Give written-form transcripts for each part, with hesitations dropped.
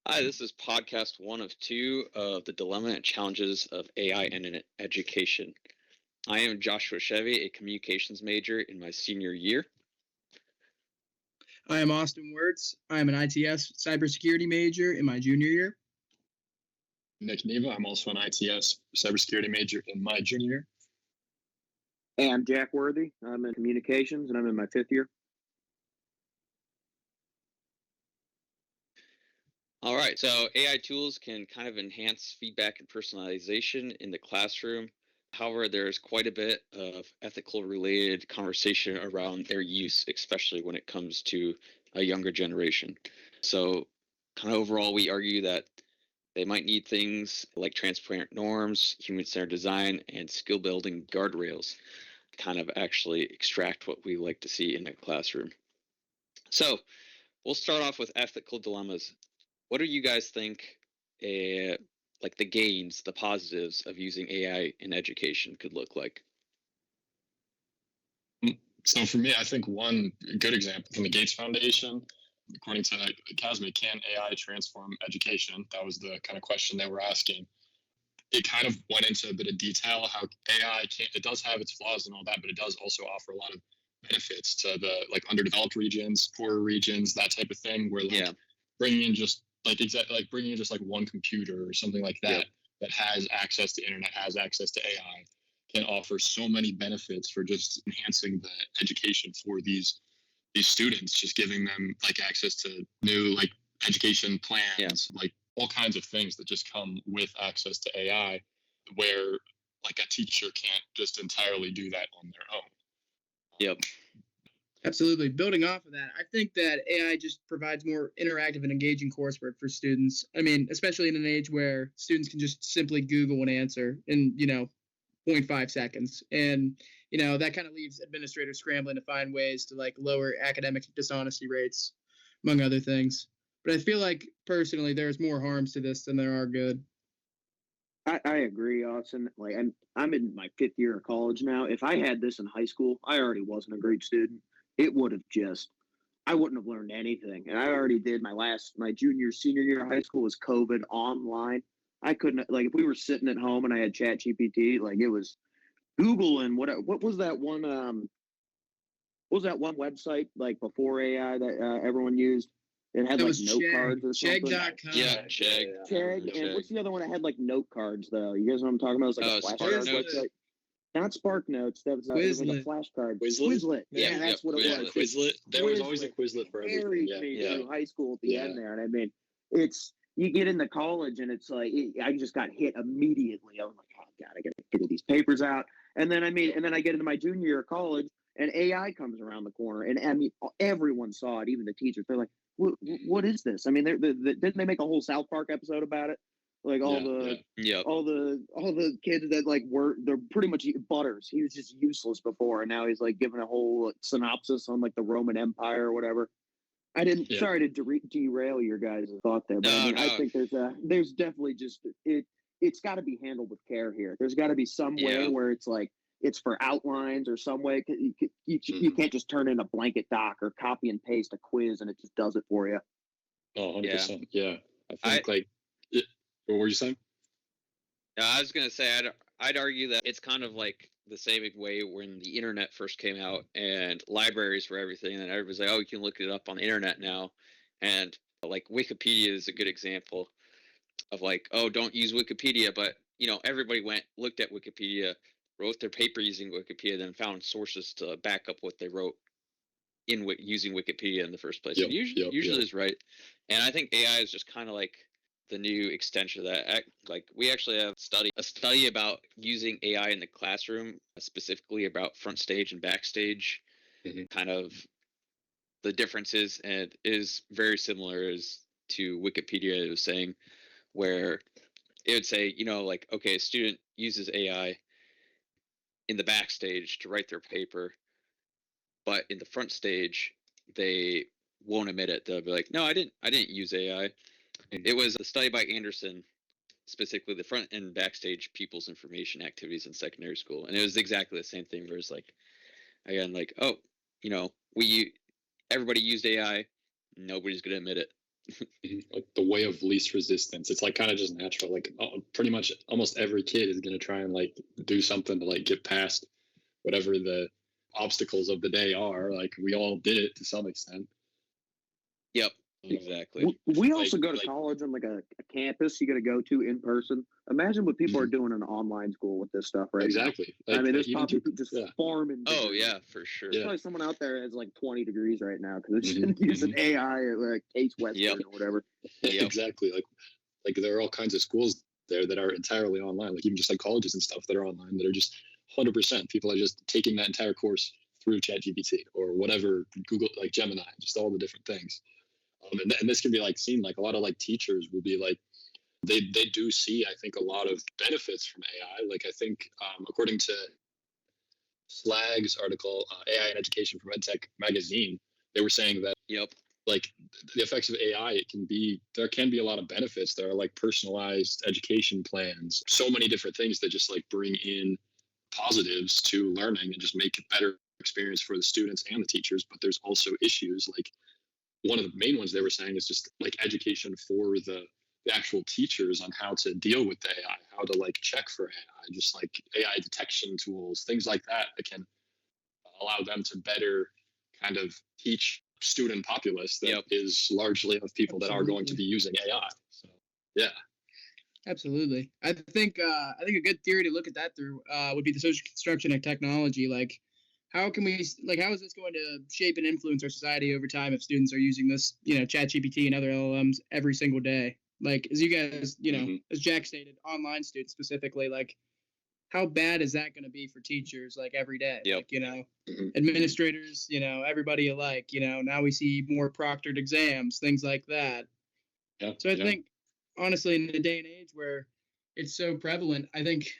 Hi, this is podcast one of two of the dilemma and challenges of AI and education. I am Joshua Chevy, a communications major in my senior year. I am Austin Wirtz. I am an ITS cybersecurity major in my junior year. Nick Neva. I'm also an ITS cybersecurity major in my junior year. Hey, I'm Jack Worthy. I'm in communications and I'm in my fifth year. All right, so AI tools can kind of enhance feedback and personalization in the classroom. However, there's quite a bit of ethical related conversation around their use, especially when it comes to a younger generation. So, kind of overall, we argue that they might need things like transparent norms, human centered design, and skill building guardrails to kind of actually extract what we like to see in a classroom. So, we'll start off with ethical dilemmas. What do you guys think like the gains, the positives of using AI in education could look like? So for me, I think one good example from the Gates Foundation, according to CASME, can AI transform education? That was the kind of question they were asking. It kind of went into a bit of detail how AI it does have its flaws and all that, but it does also offer a lot of benefits to the like underdeveloped regions, poorer regions, that type of thing. Where like bringing in just bringing in just like one computer or something like that that has access to internet, has access to AI, can offer so many benefits for just enhancing the education for these students, just giving them like access to new like education plans, like all kinds of things that just come with access to AI, where like a teacher can't just entirely do that on their own. Yep. Absolutely. Building off of that, I think that AI just provides more interactive and engaging coursework for students. I mean, especially in an age where students can just simply Google an answer in, 0.5 seconds. And, that kind of leaves administrators scrambling to find ways to like lower academic dishonesty rates, among other things. But I feel like personally there's more harms to this than there are good. I agree, Austin. Like I'm in my fifth year of college now. If I had this in high school, I already wasn't a great student. It would have just I wouldn't have learned anything. And I already did my junior, senior year of high school was COVID online. I couldn't like if we were sitting at home and I had Chat GPT, like it was Google and what was that one what was that one website like before AI that everyone used? It had like note cards or something. Chegg.com. Yeah, Chegg. Chegg. And what's the other one that had like note cards though? You guys know what I'm talking about? It was like a flashcard website. Not Spark Notes. That was, it was like a flashcard. Quizlet. Yeah, that's what it was. Quizlet. There was always a Quizlet for everything. Through high school at the end there, and I mean, it's you get into college and it's like I just got hit immediately. I was like, oh god, I got to figure these papers out. And then I get into my junior year of college, and AI comes around the corner, and I mean, everyone saw it, even the teachers. They're like, what is this? I mean, didn't they make a whole South Park episode about it? Like all the kids that like they're pretty much Butters. He was just useless before, and now he's like giving a whole synopsis on like the Roman Empire or whatever. I didn't. Sorry to derail your guys' thought there, but I think there's definitely just it's got to be handled with care here. There's got to be some way where it's like it's for outlines or some way. You can't just turn in a blanket doc or copy and paste a quiz and it just does it for you. Oh, 100%. Yeah. I think what were you saying? I was going to say, I'd argue that it's kind of like the same way when the internet first came out and libraries for everything. And everybody's like, oh, you can look it up on the internet now. And like Wikipedia is a good example of like, oh, don't use Wikipedia. But, everybody looked at Wikipedia, wrote their paper using Wikipedia, then found sources to back up what they wrote using Wikipedia in the first place. And usually is right. And I think AI is just kind of like the new extension of that. Like we actually have a study about using AI in the classroom, specifically about front stage and backstage, kind of the differences, and it is very similar as to Wikipedia. It was saying where it would say, like, okay, a student uses AI in the backstage to write their paper, but in the front stage, they won't admit it. They'll be like, no, I didn't use AI. It was a study by Anderson, specifically the front and backstage people's information activities in secondary school. And it was exactly the same thing where it's like, again, like, oh, everybody used AI. Nobody's going to admit it. Like the way of least resistance. It's like kind of just natural. Like pretty much almost every kid is going to try and like do something to like get past whatever the obstacles of the day are. Like we all did it to some extent. Yep, Um, exactly. We also go to like- college on like a campus you got to go to in person. Imagine what people are doing in online school with this stuff right Exactly. now. I mean, there's even probably to- just yeah. farming. Oh degrees. yeah, for sure. There's Yeah. probably someone out there that's like 20 degrees right now because they're Mhm, just using AI or like Case Western Yep. or whatever. Yep. Exactly. Like there are all kinds of schools there that are entirely online. Like even just like colleges and stuff that are online that are just 100%. People are just taking that entire course through ChatGPT or whatever, Google, like Gemini, just all the different things. And this can be like seen like a lot of like teachers will be like they do see, I think, a lot of benefits from AI. Like I think according to Slag's article, AI in Education from EdTech magazine, they were saying that Yep. like the effects of AI, there can be a lot of benefits. There are like personalized education plans, so many different things that just like bring in positives to learning and just make a better experience for the students and the teachers. But there's also issues like one of the main ones they were saying is just like education for the actual teachers on how to deal with the AI, how to like check for AI, just like AI detection tools, things like that can allow them to better kind of teach student populace that is largely of people that are going to be using AI. So yeah. Absolutely. I think a good theory to look at that through would be the social construction of technology. Like, how is this going to shape and influence our society over time if students are using this, ChatGPT and other LLMs every single day? Like, as you guys, as Jack stated, online students specifically, like, how bad is that going to be for teachers, like, every day? Yep. Like, administrators, everybody alike, now we see more proctored exams, things like that. Yeah. So I think, honestly, in the day and age where it's so prevalent, I think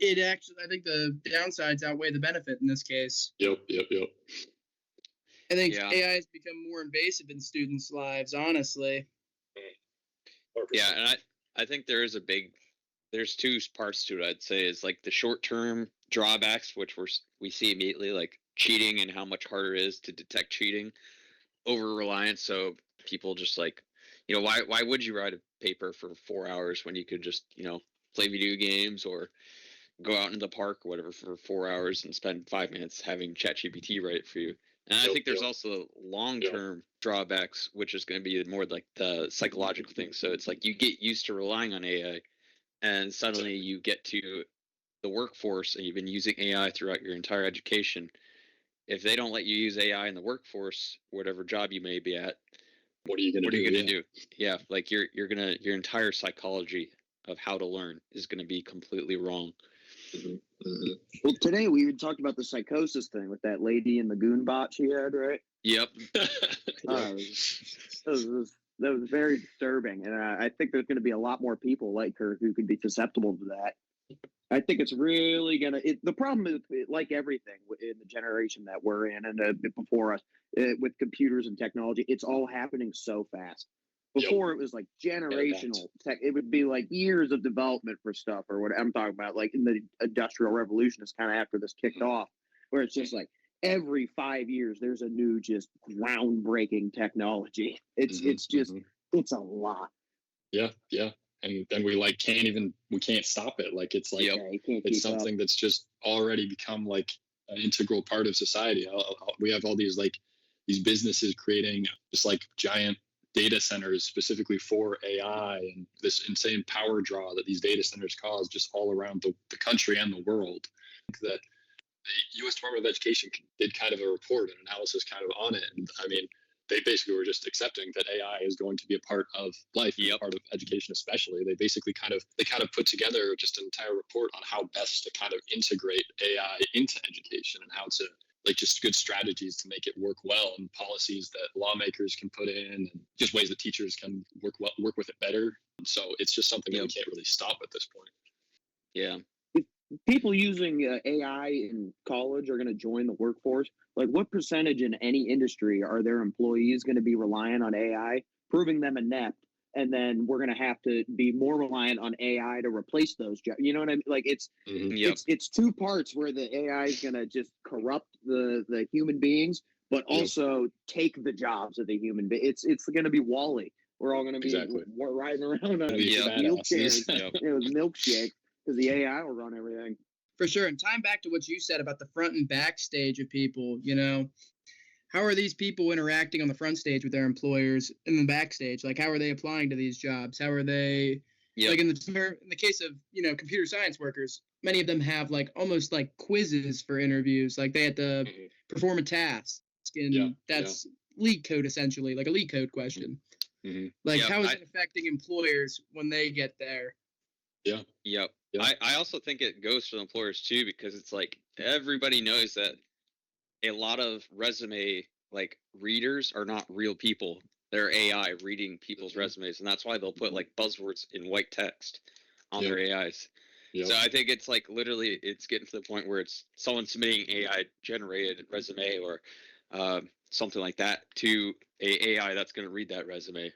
the downsides outweigh the benefit in this case. Yep. I think Yeah. AI has become more invasive in students' lives, honestly. Yeah, and I think there's two parts to it. I'd say is like the short-term drawbacks, which we see immediately, like cheating and how much harder it is to detect cheating, over reliance. So people just like, why would you write a paper for 4 hours when you could just play video games or go out in the park or whatever for 4 hours and spend 5 minutes having ChatGPT write it for you. And I think there's also long-term drawbacks, which is going to be more like the psychological thing. So it's like you get used to relying on AI, and suddenly you get to the workforce and you've been using AI throughout your entire education. If they don't let you use AI in the workforce, whatever job you may be at, what are you going to do? Yeah, like your entire psychology of how to learn is going to be completely wrong. Well, today we even talked about the psychosis thing with that lady and the goon bot she had, right? Yep. That was very disturbing, and I think there's going to be a lot more people like her who could be susceptible to that. I think it's really going to. The problem is, like everything in the generation that we're in and before us, with computers and technology, it's all happening so fast. Before it was like generational tech. It would be like years of development for stuff or what I'm talking about. Like in the Industrial Revolution is kind of after this kicked off, where it's just like every 5 years there's a new just groundbreaking technology. It's it's a lot. Yeah. And then we can't stop it. Like it's like it's something that's just already become like an integral part of society. We have all these businesses creating just like giant data centers specifically for AI and this insane power draw that these data centers cause just all around the country and the world. That the U.S. Department of Education did kind of a report and analysis kind of on it. And I mean, they basically were just accepting that AI is going to be a part of life, part of education especially. They basically kind of put together just an entire report on how best to kind of integrate AI into education and how to just good strategies to make it work well and policies that lawmakers can put in and just ways that teachers can work with it better. So it's just something that we can't really stop at this point. Yeah. People using AI in college are going to join the workforce. Like, what percentage in any industry are their employees going to be reliant on AI, proving them inept, and then we're going to have to be more reliant on AI to replace those jobs? You know what I mean? Like, it's two parts where the AI is going to just corrupt the human beings, but Yep. also take the jobs of the human. It's going to be Wall-E. We're all going to be Exactly. riding around on These Yeah. wheelchairs, badasses. with milkshakes, because the AI will run everything. For sure. And tying back to what you said about the front and back stage of people, how are these people interacting on the front stage with their employers in the backstage? Like, how are they applying to these jobs? How are they, Yep. like in the case of, computer science workers, many of them have like almost like quizzes for interviews. Like they had to Mhm. perform a task, and Yeah, that's leak code essentially, like a leak code question. Mhm. Like, Yeah, how is it affecting employers when they get there? Yep. Yeah. I also think it goes for the employers too, because it's like everybody knows that a lot of resume like readers are not real people. They're AI reading people's resumes, and that's why they'll put like buzzwords in white text on their AIs. Yep. So I think it's like literally it's getting to the point where it's someone submitting AI generated resume or something like that to a AI that's going to read that resume,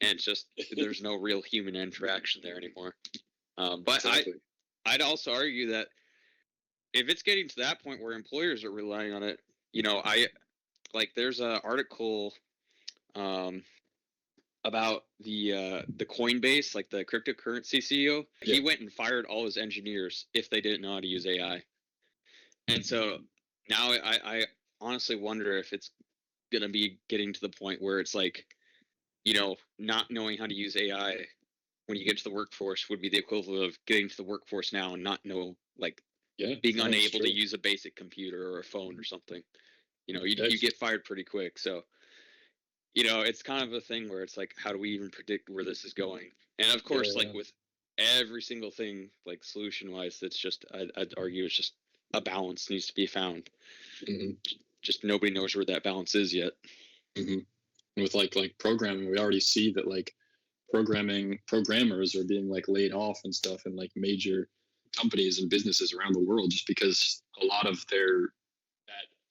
and it's just there's no real human interaction there anymore. But Exactly. I'd also argue that if it's getting to that point where employers are relying on it, I like there's an article about the Coinbase, like the cryptocurrency CEO. He Yeah. went and fired all his engineers if they didn't know how to use AI. And so now I honestly wonder if it's gonna be getting to the point where it's like, not knowing how to use AI when you get to the workforce would be the equivalent of getting to the workforce now and not know, like, Yeah. being no, that's unable to true. use a basic computer or a phone or something. You That's- get fired pretty quick. So, it's kind of a thing where it's like, how do we even predict where this is going? And of course, like Yeah. with every single thing, like solution wise, that's just, I'd argue it's just a balance needs to be found. Mhm. Just nobody knows where that balance is yet. Mhm. And with like programming, we already see that like programmers are being like laid off and stuff in like major companies and businesses around the world just because a lot of that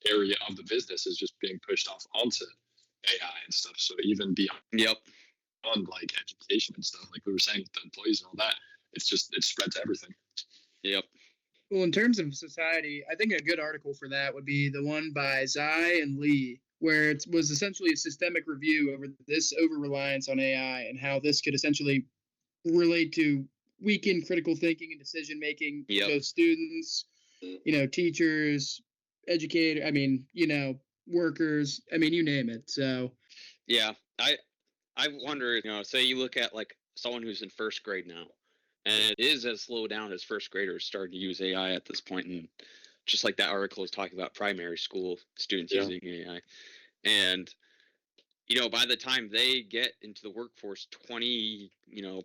area of the business is just being pushed off onto AI and stuff. So even beyond Yep. like education and stuff, like we were saying with the employees and all that, it's spread to everything. Yep. Well, in terms of society, I think a good article for that would be the one by Zai and Lee, where it was essentially a systemic review over this over-reliance on AI and how this could essentially relate to weakened critical thinking and decision making for Yep. both students, teachers, educators, workers, you name it. So Yeah. I wonder, say you look at like someone who's in first grade now, and it is as low down as first graders starting to use AI at this point, and just like that article is talking about primary school students Yeah. using AI, and by the time they get into the workforce 20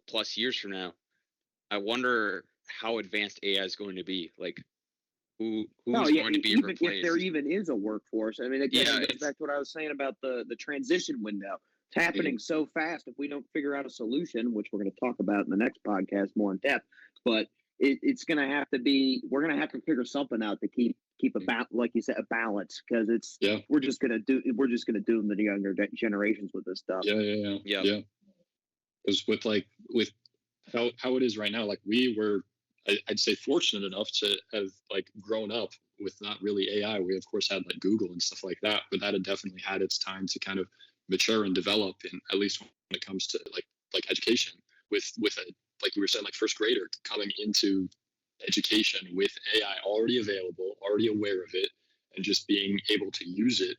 plus years from now, I wonder how advanced AI is going to be. Like who's going to be even replaced? if there even is a workforce. I mean, it Yeah, goes back to what I was saying about the transition window. It's happening so fast. If we don't figure out a solution, which we're going to talk about in the next podcast more in depth, but it's going to have to be. We're going to have to figure something out to keep like you said, a balance, because we're just going to doom the younger generations with this stuff. Yeah. Because with how it is right now, like we were, I'd say, fortunate enough to have like grown up with not really AI. We of course had like Google and stuff like that, but that had definitely had its time to kind of mature and develop. And at least when it comes to like education, with a, like we were saying, like first grader coming into education with AI already available, already aware of it, and just being able to use it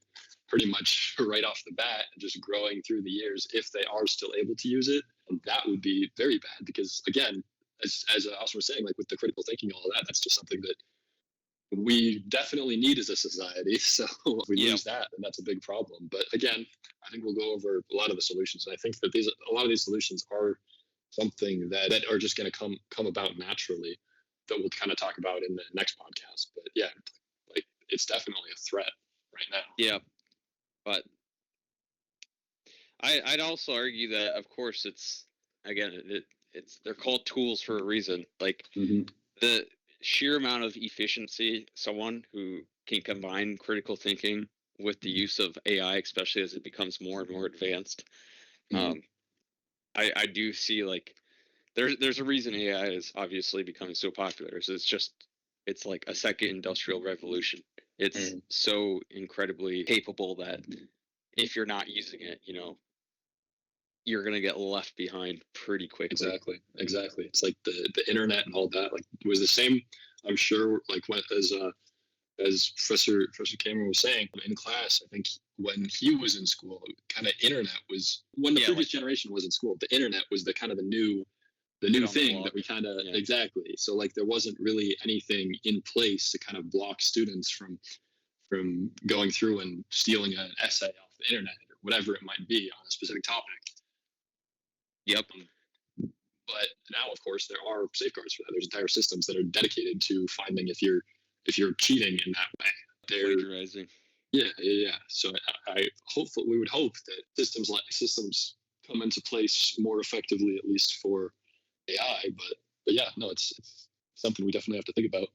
pretty much right off the bat, and just growing through the years if they are still able to use it. And that would be very bad, because again, as Austin was saying, like with the critical thinking, all of that, that's just something that we definitely need as a society. So if we lose that, then that's a big problem. But again, I think we'll go over a lot of the solutions. And I think that a lot of these solutions are something that are just going to come about naturally, that we'll kind of talk about in the next podcast. But yeah, like it's definitely a threat right now. Yeah, but I'd also argue that, of course, it's again, it's they're called tools for a reason. Like the sheer amount of efficiency someone who can combine critical thinking with the use of AI, especially as it becomes more and more advanced, I do see like there's a reason AI is obviously becoming so popular. So it's like a second industrial revolution. It's so incredibly capable that if you're not using it, you're gonna get left behind pretty quickly. Exactly. It's like the internet and all that. Like it was the same. I'm sure. Like when as Professor Cameron was saying in class, I think when he was in school, kind of internet was when the previous generation was in school. The internet was the kind of the new thing that we kind of exactly. So like there wasn't really anything in place to kind of block students from going through and stealing an essay off the internet or whatever it might be on a specific topic. Yep. But now, of course, there are safeguards for that. There's entire systems that are dedicated to finding if you're cheating in that way. They're plagiarizing. Yeah. So we would hope that systems come into place more effectively, at least for AI. But yeah, no, it's something we definitely have to think about.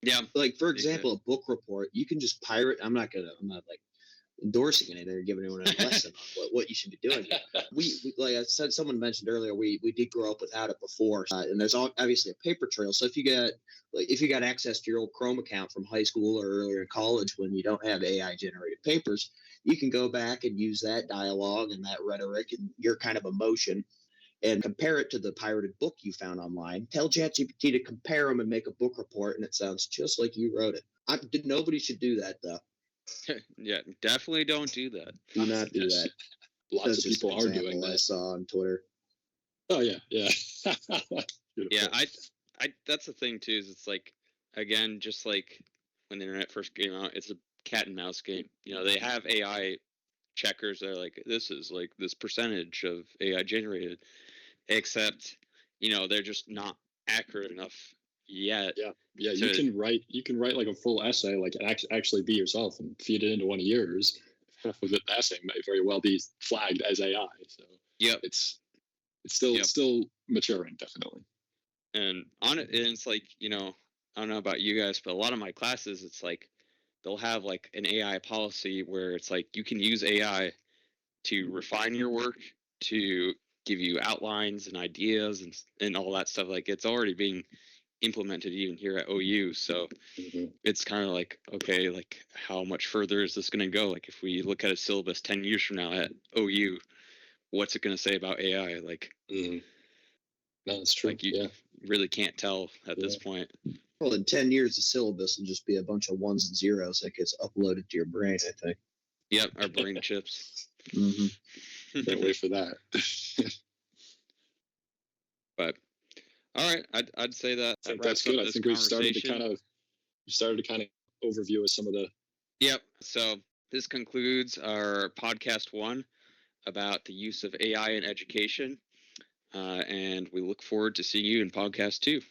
Yeah. Like for example, a book report, you can just pirate. I'm not like endorsing anything or giving anyone a lesson on what you should be doing. We like I said, someone mentioned earlier, we did grow up without it before, and there's obviously a paper trail. So if you got access to your old Chrome account from high school or earlier in college when you don't have AI generated papers, you can go back and use that dialogue and that rhetoric and your kind of emotion and compare it to the pirated book you found online. Tell ChatGPT to compare them and make a book report, and it sounds just like you wrote it. Nobody should do that though. Yeah, definitely don't do that. Do not do that. Lots of people are doing that. I saw on Twitter. Oh yeah. Yeah, I that's the thing too. Is it's like, again, just like when the internet first came out, it's a cat and mouse game. They have AI checkers that are like, this is like this percentage of AI generated, except they're just not accurate enough yet. Yeah. You can write like a full essay, like actually be yourself and feed it into one of yours. Half of the essay might very well be flagged as AI. So yeah, it's still maturing, definitely. And it's like, I don't know about you guys, but a lot of my classes, it's like they'll have like an AI policy where it's like you can use AI to refine your work, to give you outlines and ideas and all that stuff. Like it's already being implemented even here at OU. So it's kind of like, okay, like how much further is this going to go? Like if we look at a syllabus 10 years from now at OU, what's it going to say about AI? Like, no, that's true. Like you really can't tell at this point. Well, in 10 years, the syllabus will just be a bunch of ones and zeros that gets uploaded to your brain, I think. Yep, our brain chips. Can't wait for that. But all right, I'd say that. I think that's good. I think we started to kind of overview of some of the. Yep. So this concludes our podcast 1 about the use of AI in education, and we look forward to seeing you in podcast 2.